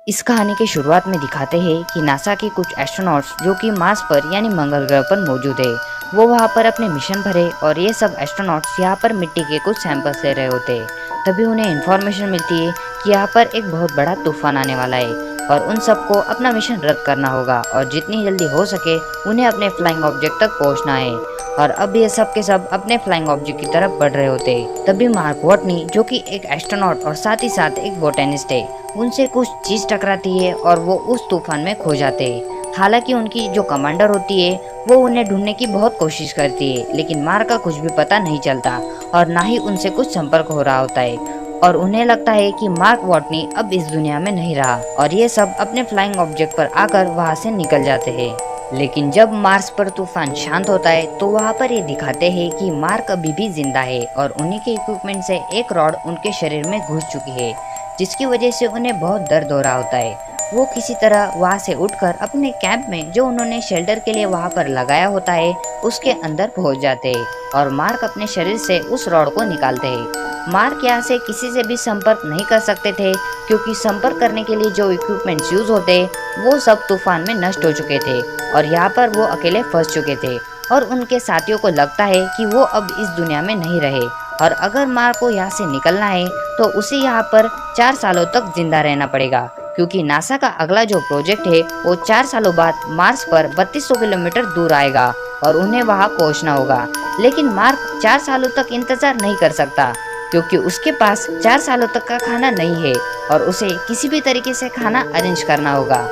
इस कहानी के शुरुआत में दिखाते हैं कि नासा के कुछ एस्ट्रोनॉट्स जो कि मार्स पर यानी मंगल ग्रह पर मौजूद है, वो वहाँ पर अपने मिशन भरे और ये सब एस्ट्रोनॉट्स यहाँ पर मिट्टी के कुछ सैंपल्स ले रहे होते हैं। तभी उन्हें इन्फॉर्मेशन मिलती है कि यहाँ पर एक बहुत बड़ा तूफान आने वाला है और उन सबको अपना मिशन रद्द करना होगा और जितनी जल्दी हो सके उन्हें अपने फ्लाइंग ऑब्जेक्ट तक पहुँचना है। और अब ये सब के सब अपने फ्लाइंग ऑब्जेक्ट की तरफ बढ़ रहे होते हैं। तभी मार्क वॉटनी जो कि एक एस्ट्रोनॉट और साथ ही साथ एक बोटेनिस्ट है, उनसे कुछ चीज टकराती है और वो उस तूफान में खो जाते हैं। हालांकि उनकी जो कमांडर होती है वो उन्हें ढूंढने की बहुत कोशिश करती है, लेकिन मार्क का कुछ भी पता नहीं चलता और ना ही उनसे कुछ संपर्क हो रहा होता है और उन्हें लगता है कि मार्क वॉटनी अब इस दुनिया में नहीं रहा और ये सब अपने फ्लाइंग ऑब्जेक्ट पर आकर वहाँ से निकल जाते हैं। लेकिन जब मार्स पर तूफान शांत होता है तो वहाँ पर ये दिखाते हैं कि मार्क अभी भी जिंदा है और उन्हीं के इक्विपमेंट से एक रॉड उनके शरीर में घुस चुकी है, जिसकी वजह से उन्हें बहुत दर्द हो रहा होता है। वो किसी तरह वहाँ से उठकर अपने कैंप में जो उन्होंने शेल्टर के लिए वहाँ पर लगाया होता है उसके अंदर पहुँच जाते हैं और मार्क अपने शरीर से उस रॉड को निकालते हैं। मार्क यहाँ से किसी से भी संपर्क नहीं कर सकते थे क्योंकि संपर्क करने के लिए जो इक्विपमेंट्स यूज होते वो सब तूफान में नष्ट हो चुके थे और यहाँ पर वो अकेले फंस चुके थे और उनके साथियों को लगता है कि वो अब इस दुनिया में नहीं रहे और अगर मार्क को यहाँ से निकलना है तो उसे यहाँ पर 4 सालों तक जिंदा रहना पड़ेगा, क्योंकि नासा का अगला जो प्रोजेक्ट है वो 4 सालों बाद मार्स पर 3200 किलोमीटर दूर आएगा और उन्हें वहाँ पहुँचना होगा। लेकिन मार्क 4 सालों तक इंतजार नहीं कर सकता क्योंकि उसके पास 4 सालों तक का खाना नहीं है और उसे किसी भी तरीके से खाना अरेंज करना होगा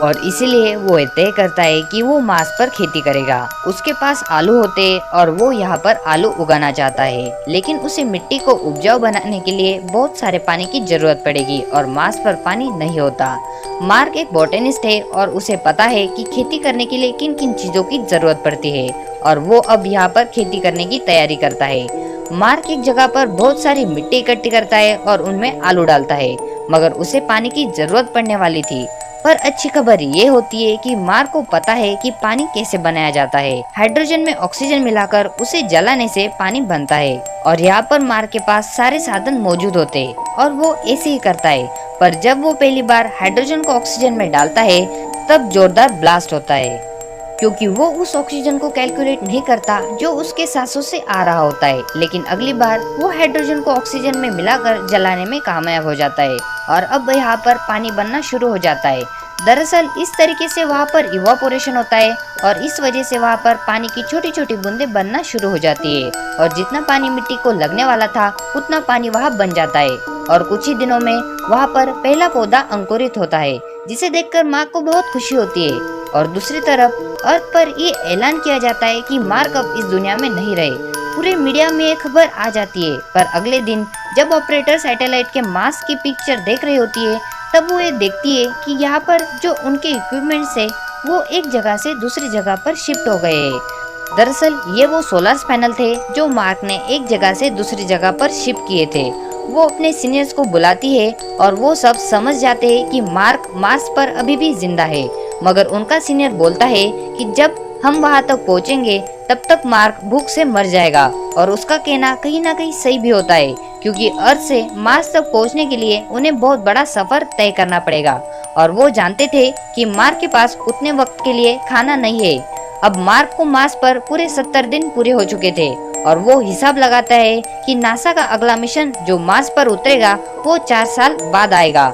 और इसीलिए वो तय करता है कि वो मार्स पर खेती करेगा। उसके पास आलू होते और वो यहाँ पर आलू उगाना चाहता है, लेकिन उसे मिट्टी को उपजाऊ बनाने के लिए बहुत सारे पानी की जरूरत पड़ेगी और मार्स पर पानी नहीं होता। मार्क एक बोटेनिस्ट है और उसे पता है कि खेती करने के लिए किन किन चीजों की जरूरत पड़ती है और वो अब यहाँ पर खेती करने की तैयारी करता है। मार्क एक जगह पर बहुत सारी मिट्टी इकट्ठी करता है और उनमें आलू डालता है, मगर उसे पानी की जरूरत पड़ने वाली थी। पर अच्छी खबर ये होती है कि मार्क को पता है कि पानी कैसे बनाया जाता है। हाइड्रोजन में ऑक्सीजन मिलाकर उसे जलाने से पानी बनता है और यहाँ पर मार्क के पास सारे साधन मौजूद होते हैं और वो ऐसे ही करता है। पर जब वो पहली बार हाइड्रोजन को ऑक्सीजन में डालता है तब जोरदार ब्लास्ट होता है, क्योंकि वो उस ऑक्सीजन को कैलकुलेट नहीं करता जो उसके सांसों से आ रहा होता है। लेकिन अगली बार वो हाइड्रोजन को ऑक्सीजन में मिलाकर जलाने में कामयाब हो जाता है और अब यहाँ पर पानी बनना शुरू हो जाता है। दरअसल इस तरीके से वहाँ पर इवापोरेशन होता है और इस वजह से वहाँ पर पानी की छोटी छोटी बूंदें बनना शुरू हो जाती है और जितना पानी मिट्टी को लगने वाला था उतना पानी वहाँ बन जाता है और कुछ ही दिनों में वहाँ पर पहला पौधा अंकुरित होता है, जिसे देखकर मार्क को बहुत खुशी होती है। और दूसरी तरफ अर्थ पर ये ऐलान किया जाता है कि मार्क अब इस दुनिया में नहीं रहे। पूरे मीडिया में ये खबर आ जाती है, पर अगले दिन जब ऑपरेटर सैटेलाइट के मार्स की पिक्चर देख रही होती है तब वो ये देखती है कि यहाँ पर जो उनके इक्विपमेंट्स है वो एक जगह से दूसरी जगह पर शिफ्ट हो गए हैं। दरअसल ये वो सोलर पैनल थे जो मार्क ने एक जगह से दूसरी जगह पर शिफ्ट किए थे। वो अपने सीनियर्स को बुलाती है और वो सब समझ जाते हैं कि मार्क मार्स पर अभी भी जिंदा है, मगर उनका सीनियर बोलता है कि जब हम वहां तक पहुंचेंगे तब तक मार्क भूख से मर जाएगा और उसका कहना कहीं ना कहीं सही भी होता है, क्योंकि अर्थ से मार्स तक पहुंचने के लिए उन्हें बहुत बड़ा सफर तय करना पड़ेगा और वो जानते थे कि मार्क के पास उतने वक्त के लिए खाना नहीं है। अब मार्क को मार्स पर पूरे 70 दिन पूरे हो चुके थे और वो हिसाब लगाता है कि नासा का अगला मिशन जो मार्स पर उतरेगा वो 4 साल बाद आएगा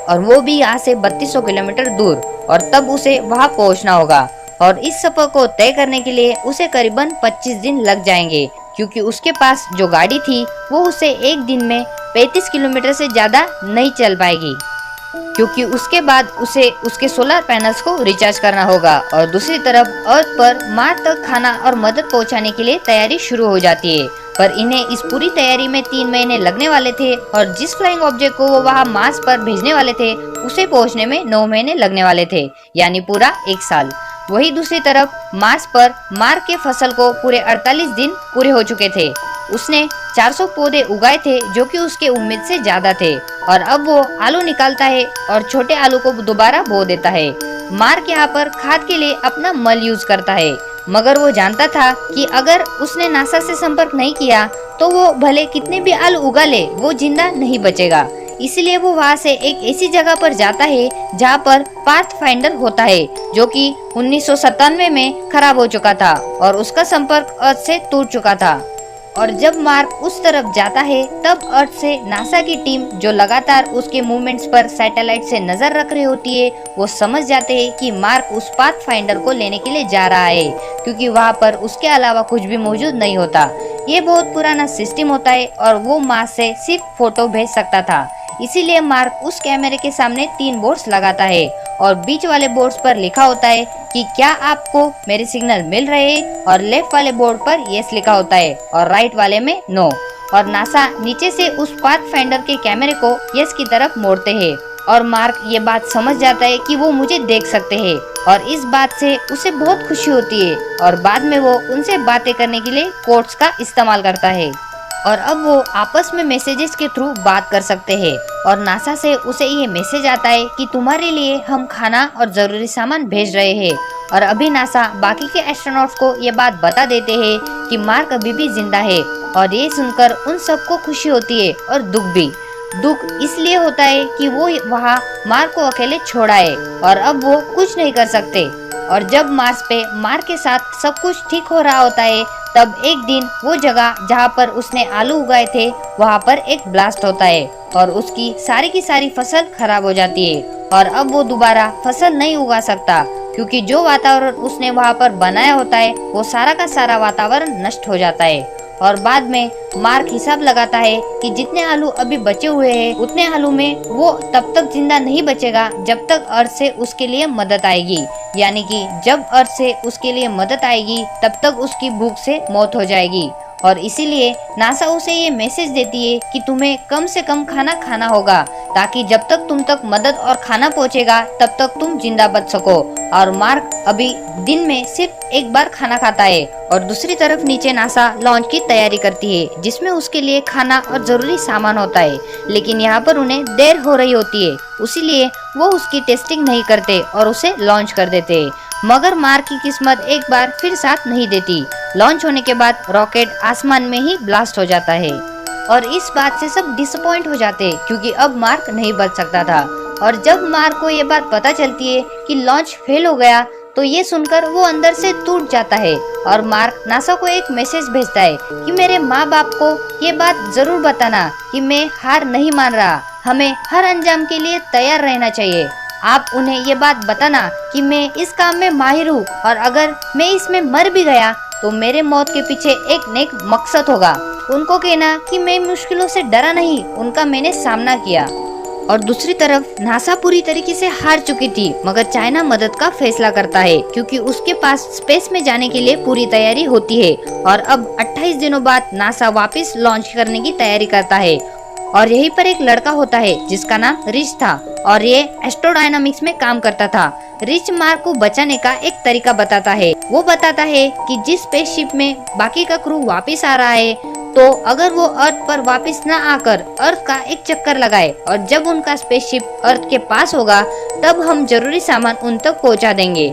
और वो भी यहाँ से 3200 किलोमीटर दूर, और तब उसे वहाँ पहुँचना होगा और इस सफर को तय करने के लिए उसे करीबन 25 दिन लग जाएंगे, क्योंकि उसके पास जो गाड़ी थी वो उसे एक दिन में 35 किलोमीटर से ज्यादा नहीं चल पाएगी, क्योंकि उसके बाद उसे उसके सोलर पैनल्स को रिचार्ज करना होगा। और दूसरी तरफ अर्थ पर मार्स तक खाना और मदद पहुंचाने के लिए तैयारी शुरू हो जाती है, पर इन्हें इस पूरी तैयारी में 3 महीने लगने वाले थे और जिस फ्लाइंग ऑब्जेक्ट को वो वहाँ मार्स पर भेजने वाले थे उसे पहुंचने में 9 महीने लगने वाले थे, यानी पूरा 1 साल। वही दूसरी तरफ मार्स पर मार्क के फसल को पूरे 48 दिन पूरे हो चुके थे। उसने 400 पौधे उगाए थे जो कि उसके उम्मीद से ज्यादा थे और अब वो आलू निकालता है और छोटे आलू को दोबारा बो देता है। मार्क यहाँ पर खाद के लिए अपना मल यूज करता है, मगर वो जानता था कि अगर उसने नासा से संपर्क नहीं किया तो वो भले कितने भी आलू उगा ले वो जिंदा नहीं बचेगा। इसलिए वो वहाँ से एक ऐसी जगह पर जाता है जहाँ पर पाथफाइंडर होता है, जो कि 1997 में खराब हो चुका था और उसका संपर्क अर्थ से टूट चुका था। और जब मार्क उस तरफ जाता है तब अर्थ से नासा की टीम, जो लगातार उसके मूवमेंट्स पर सैटेलाइट से नजर रख रही होती है, वो समझ जाते हैं कि मार्क उस पाथफाइंडर को लेने के लिए जा रहा है, क्योंकि वहाँ पर उसके अलावा कुछ भी मौजूद नहीं होता। ये बहुत पुराना सिस्टम होता है और वो मार्स से सिर्फ फोटो भेज सकता था। इसीलिए मार्क उस कैमरे के सामने 3 बोर्ड्स लगाता है और बीच वाले बोर्ड्स पर लिखा होता है कि क्या आपको मेरे सिग्नल मिल रहे हैं, और लेफ्ट वाले बोर्ड पर यस लिखा होता है और राइट वाले में नो। और नासा नीचे से उस पाथफाइंडर के कैमरे को यस की तरफ मोड़ते हैं और मार्क ये बात समझ जाता है कि वो मुझे देख सकते हैं, और इस बात से उसे बहुत खुशी होती है और बाद में वो उनसे बातें करने के लिए कोड्स का इस्तेमाल करता है और अब वो आपस में मैसेजेस के थ्रू बात कर सकते हैं। और नासा से उसे ये मैसेज आता है कि तुम्हारे लिए हम खाना और जरूरी सामान भेज रहे हैं। और अभी नासा बाकी के एस्ट्रोनॉट्स को ये बात बता देते हैं कि मार्क अभी भी जिंदा है, और ये सुनकर उन सबको खुशी होती है और दुख भी। दुख इसलिए होता है कि वो वहाँ मार्क को अकेले छोड़ा है और अब वो कुछ नहीं कर सकते। और जब मार्स पे मार्क के साथ सब कुछ ठीक हो रहा होता है, तब एक दिन वो जगह जहाँ पर उसने आलू उगाए थे वहाँ पर एक ब्लास्ट होता है और उसकी सारी की सारी फसल खराब हो जाती है और अब वो दोबारा फसल नहीं उगा सकता, क्योंकि जो वातावरण उसने वहाँ पर बनाया होता है वो सारा का सारा वातावरण नष्ट हो जाता है। और बाद में मार्क हिसाब लगाता है कि जितने आलू अभी बचे हुए हैं उतने आलू में वो तब तक जिंदा नहीं बचेगा जब तक अर्थ से उसके लिए मदद आएगी, यानी कि जब अर्थ से उसके लिए मदद आएगी तब तक उसकी भूख से मौत हो जाएगी। और इसीलिए नासा उसे ये मैसेज देती है कि तुम्हें कम से कम खाना खाना होगा, ताकि जब तक तुम तक मदद और खाना पहुंचेगा तब तक तुम जिंदा बच सको। और मार्क अभी दिन में सिर्फ एक बार खाना खाता है और दूसरी तरफ नीचे नासा लॉन्च की तैयारी करती है, जिसमें उसके लिए खाना और जरूरी सामान होता है, लेकिन यहाँ पर उन्हें देर हो रही होती है, इसीलिए वो उसकी टेस्टिंग नहीं करते और उसे लॉन्च कर देते। मगर मार्क की किस्मत एक बार फिर साथ नहीं देती। लॉन्च होने के बाद रॉकेट आसमान में ही ब्लास्ट हो जाता है और इस बात से सब डिसअपॉइंट हो जाते, क्योंकि अब मार्क नहीं बच सकता था। और जब मार्क को ये बात पता चलती है कि लॉन्च फेल हो गया, तो ये सुनकर वो अंदर से टूट जाता है और मार्क नासा को एक मैसेज भेजता है कि मेरे माँ बाप को ये बात जरूर बताना कि मैं हार नहीं मान रहा, हमें हर अंजाम के लिए तैयार रहना चाहिए। आप उन्हें ये बात बताना कि मैं इस काम में माहिर हूँ और अगर मैं इसमें मर भी गया तो मेरे मौत के पीछे एक नेक मकसद होगा। उनको कहना कि मैं मुश्किलों से डरा नहीं, उनका मैंने सामना किया। और दूसरी तरफ नासा पूरी तरीके से हार चुकी थी, मगर चाइना मदद का फैसला करता है, क्योंकि उसके पास स्पेस में जाने के लिए पूरी तैयारी होती है। और अब 28 दिनों बाद नासा वापस लॉन्च करने की तैयारी करता है और यहीं पर एक लड़का होता है जिसका नाम रिच था और ये एस्ट्रोडायनामिक्स में काम करता था। रिच मार्क को बचाने का एक तरीका बताता है। वो बताता है कि जिस स्पेसशिप में बाकी का क्रू वापस आ रहा है, तो अगर वो अर्थ पर वापस न आकर अर्थ का एक चक्कर लगाए और जब उनका स्पेसशिप अर्थ के पास होगा तब हम जरूरी सामान उन तक पहुंचा देंगे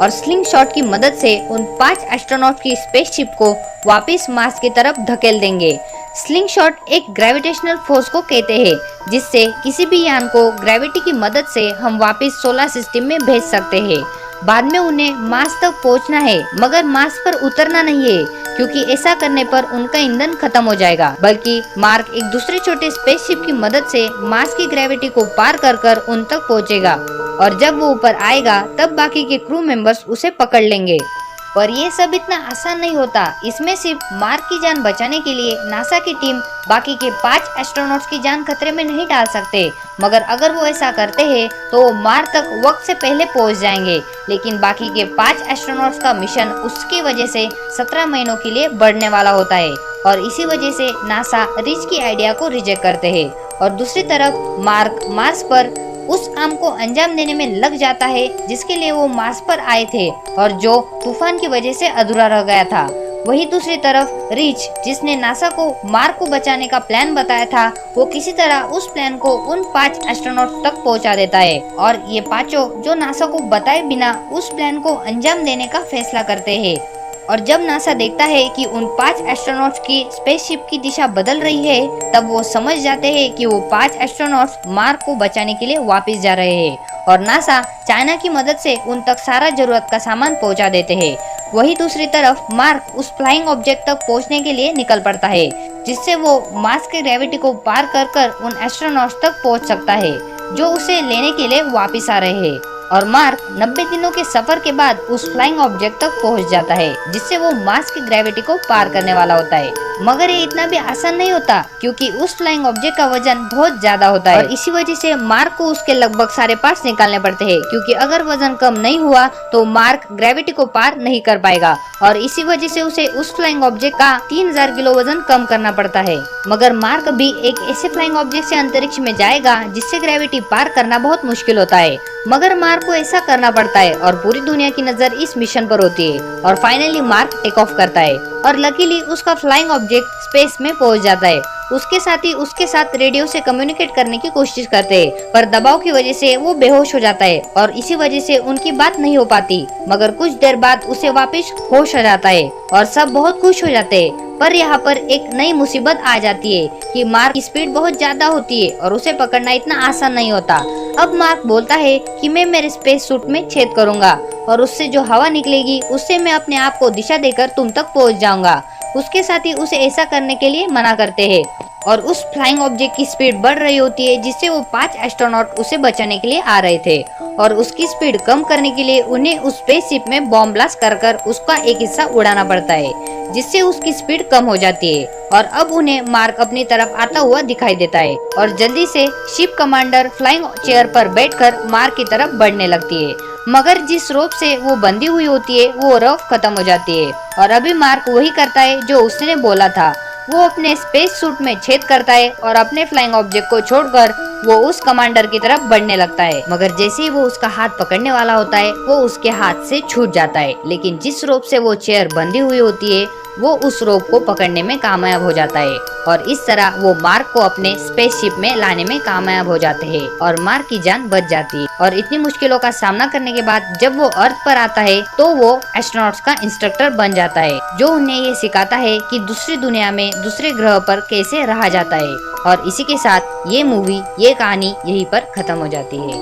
और स्लिंग शॉट की मदद से उन 5 एस्ट्रोनॉट की स्पेसशिप को वापस मार्स की तरफ धकेल देंगे। स्लिंग शॉट एक ग्रेविटेशनल फोर्स को कहते हैं, जिससे किसी भी यान को ग्रेविटी की मदद से हम वापस सोलर सिस्टम में भेज सकते हैं। बाद में उन्हें मार्स तक पहुंचना है, मगर मार्स पर उतरना नहीं है, क्योंकि ऐसा करने पर उनका ईंधन खत्म हो जाएगा। बल्कि मार्क एक दूसरे छोटे स्पेसशिप की मदद से मार्स की ग्रेविटी को पार कर कर उन तक पहुंचेगा और जब वो ऊपर आएगा तब बाकी के क्रू मेंबर्स उसे पकड़ लेंगे। पर ये सब इतना आसान नहीं होता। इसमें सिर्फ मार्क की जान बचाने के लिए नासा की टीम बाकी के 5 एस्ट्रोनॉट्स की जान खतरे में नहीं डाल सकते, मगर अगर वो ऐसा करते हैं तो वो मार्स तक वक्त से पहले पहुंच जाएंगे। लेकिन बाकी के 5 एस्ट्रोनॉट्स का मिशन उसकी वजह से 17 महीनों के लिए बढ़ने वाला होता है और इसी वजह से नासा रिच की आइडिया को रिजेक्ट करते हैं। और दूसरी तरफ मार्क मार्स पर उस काम को अंजाम देने में लग जाता है जिसके लिए वो मार्स पर आए थे और जो तूफान की वजह से अधूरा रह गया था। वहीं दूसरी तरफ रिच, जिसने नासा को मार्क को बचाने का प्लान बताया था, वो किसी तरह उस प्लान को उन 5 एस्ट्रोनॉट तक पहुंचा देता है और ये पांचों जो नासा को बताए बिना उस प्लान को अंजाम देने का फैसला करते हैं। और जब नासा देखता है कि उन 5 एस्ट्रोनॉट्स की स्पेसशिप की दिशा बदल रही है, तब वो समझ जाते हैं कि वो 5 एस्ट्रोनॉट्स मार्क को बचाने के लिए वापस जा रहे हैं और नासा चाइना की मदद से उन तक सारा जरूरत का सामान पहुंचा देते हैं। वही दूसरी तरफ मार्क उस फ्लाइंग ऑब्जेक्ट तक पहुंचने के लिए निकल पड़ता है, जिससे वो मार्स के ग्रेविटी को पार कर कर उन एस्ट्रोनॉट्स तक पहुंच सकता है जो उसे लेने के लिए वापस आ रहे हैं। और मार्क 90 दिनों के सफर के बाद उस फ्लाइंग ऑब्जेक्ट तक पहुंच जाता है, जिससे वो मार्स की ग्रेविटी को पार करने वाला होता है। मगर ये इतना भी आसान नहीं होता, क्योंकि उस फ्लाइंग ऑब्जेक्ट का वजन बहुत ज्यादा होता है और इसी वजह से मार्क को उसके लगभग सारे पार्ट्स निकालने पड़ते हैं, क्योंकि अगर वजन कम नहीं हुआ तो मार्क ग्रेविटी को पार नहीं कर पाएगा और इसी वजह से उसे उस फ्लाइंग ऑब्जेक्ट का 3000 किलो वजन कम करना पड़ता है। मगर मार्क भी एक ऐसे फ्लाइंग ऑब्जेक्ट से अंतरिक्ष में जाएगा जिससे ग्रेविटी पार करना बहुत मुश्किल होता है, मगर मार्क को ऐसा करना पड़ता है और पूरी दुनिया की नजर इस मिशन पर होती है और फाइनली मार्क टेक ऑफ करता है और लकीली उसका फ्लाइंग ऑब्जेक्ट स्पेस में पहुंच जाता है। उसके साथी उसके साथ रेडियो से कम्युनिकेट करने की कोशिश करते हैं, पर दबाव की वजह से वो बेहोश हो जाता है और इसी वजह से उनकी बात नहीं हो पाती। मगर कुछ देर बाद उसे वापस होश आ जाता है और सब बहुत खुश हो जाते हैं। पर यहाँ पर एक नई मुसीबत आ जाती है कि मार्क की स्पीड बहुत ज्यादा होती है और उसे पकड़ना इतना आसान नहीं होता। अब मार्क बोलता है कि मैं मेरे स्पेस सूट में छेद करूंगा और उससे जो हवा निकलेगी उससे मैं अपने आप को दिशा देकर तुम तक पहुंच जाऊंगा। उसके साथी उसे ऐसा करने के लिए मना करते हैं और उस फ्लाइंग ऑब्जेक्ट की स्पीड बढ़ रही होती है, जिससे वो 5 एस्ट्रोनॉट उसे बचाने के लिए आ रहे थे और उसकी स्पीड कम करने के लिए उन्हें उस स्पेसशिप में बॉम्ब ब्लास्ट कर कर उसका एक हिस्सा उड़ाना पड़ता है, जिससे उसकी स्पीड कम हो जाती है और अब उन्हें मार्क अपनी तरफ आता हुआ दिखाई देता है और जल्दी से शिप कमांडर फ्लाइंग चेयर पर बैठकर मार्क की तरफ बढ़ने लगती है। मगर जिस रोप से वो बंधी हुई होती है वो रोप खत्म हो जाती है और अभी मार्क वही करता है जो उसने बोला था। वो अपने स्पेस सूट में छेद करता है और अपने फ्लाइंग ऑब्जेक्ट को छोड़कर वो उस कमांडर की तरफ बढ़ने लगता है। मगर जैसे ही वो उसका हाथ पकड़ने वाला होता है वो उसके हाथ से छूट जाता है, लेकिन जिस रोप से वो चेयर बंधी हुई होती है वो उस रोप को पकड़ने में कामयाब हो जाता है और इस तरह वो मार्क को अपने स्पेसशिप में लाने में कामयाब हो जाते हैं और मार्क की जान बच जाती है। और इतनी मुश्किलों का सामना करने के बाद जब वो अर्थ पर आता है तो वो एस्ट्रोनॉट्स का इंस्ट्रक्टर बन जाता है, जो उन्हें ये सिखाता है कि दूसरी दुनिया में दूसरे ग्रह पर कैसे रहा जाता है। और इसी के साथ ये मूवी, ये कहानी यहीं पर खत्म हो जाती है।